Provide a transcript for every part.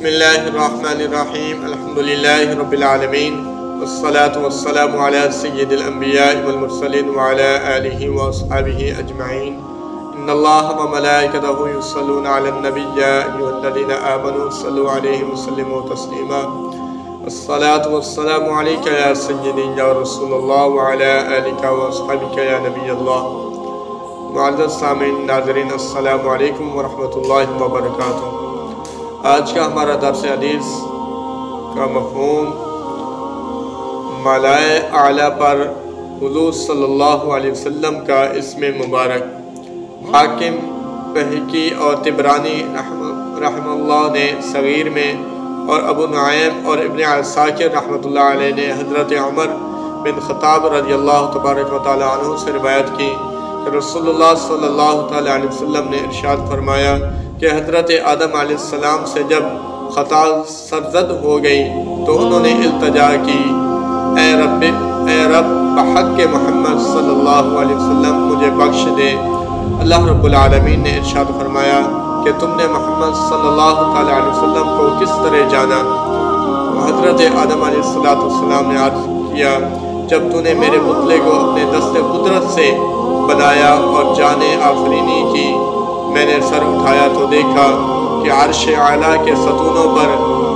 बिस्मिल्लाहिर्रहमानिर्रहीम अल्हम्दुलिल्लाहि रब्बिल आलमीन वस्सलातु वस्सलामु अला सय्यिदिल अंबिया'i वल मुरसलीन व अला आलिहि व अस्हाबिहि अजमईन। इन्नल्लाहा व मलाइकतहु युस्सल्लूना अलन नबी या अय्युहल्लज़ीना आमनू सल्लु अलैहि व सल्लिमू तस्लीमा। अस्सलातु वस्सलामु अलैका या सय्यिदी या रसूलल्लाह व अला आलिका व अस्हाबिका या नबीयल्लाह। मुअज़्ज़ज़ सामीन नाज़रीन, अस्सलामु अलैकुम व रहमतुल्लाहि व बरकातुहू। आज का हमारा दर्स हदीस का मफ़हूम मलाए आला पर हुज़ूर सल्लल्लाहु अलैहि वसल्लम का इस्म मुबारक। हाकिम, बहकी और तिबरानी रहमतुल्लाह ने सगीर में और अबू नुआइम और इब्न असाकिर रहमतुल्लाह अलैह ने हज़रत उमर बिन ख़त्ताब रज़ियल्लाहु तबारक व तआला अन्हु से रिवायत की कि रसूलुल्लाह सल्लल्लाहु तआला अलैहि वसल्लम ने इरशाद फरमाया कि हज़रत आदम अलैहिस्सलाम से जब ख़ता सरज़द हो गई तो उन्होंने इल्तजा की, ए रब बहक़ मोहम्मद सल्लल्लाहु अलैहि वसल्लम मुझे बख्श दे। अल्लाह रब्बुल आलमीन ने इरशाद फरमाया कि तुमने मोहम्मद सल्लल्लाहु अलैहि वसल्लम को किस तरह जाना? हज़रत आदम अलैहिस्सलाम ने अर्ज़ किया, जब तूने मेरे पुतले को अपने दस्ते कुदरत से बनाया और जाने आफरीनी की, मैंने सर उठाया तो देखा कि अर्श आला के सतूनों पर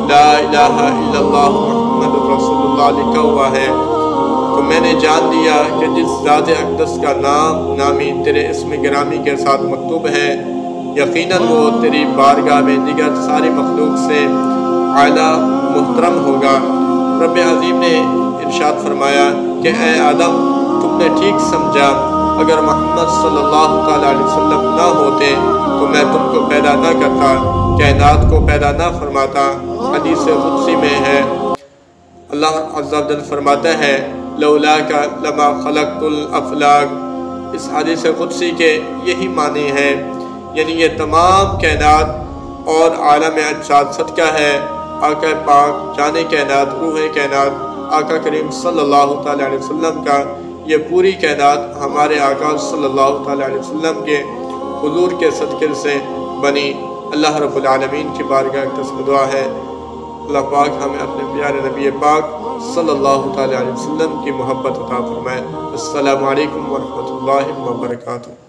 ला इलाहा इल्लल्लाह मुहम्मदुर रसूलुल्लाह लिखा हुआ है। तो मैंने जान लिया कि जिस ज़ात अक़दस का नामी तेरे इस्म गिरामी के साथ मकतूब है, यकीनन वो तेरी बारगाह में दिगर सारी मखलूक से आला मुहतरम होगा। रब अज़ीम ने इरशाद फरमाया कि ए आदम, तुमने ठीक समझा, अगर मोहम्मद सल्लल्लाहु अलैहि वसल्लम ना होते तो मैं तुमको पैदा ना करता, कायनात को पैदा ना फरमाता। हदीस क़ुदसी में है, अल्लाह अज़्ज़ा व जल फरमाता है, लौलाका लमा खलक़तुल अफ़लाक। इस हदीस क़ुदसी के यही मानी है, यानी ये तमाम कायनात और आलम अजसाद सदका है आका पाक जाने कायनात रूह कायनात आका करीम सल्लल्लाहु अलैहि वसल्लम का। ये पूरी कायनात हमारे आका सल्लल्लाहु अलैहि वसल्लम के हुज़ूर के सदक़े से बनी। अल्लाह रब्बुल आलमीन की बारगाह तस्बीह दुआ है, अल्लाह पाक हमें अपने प्यारे नबी पाक सल्लल्लाहु अलैहि वसल्लम की मोहब्बत अता फरमाए। अस्सलामु अलैकुम व रहमतुल्लाहि व बरकातुहू।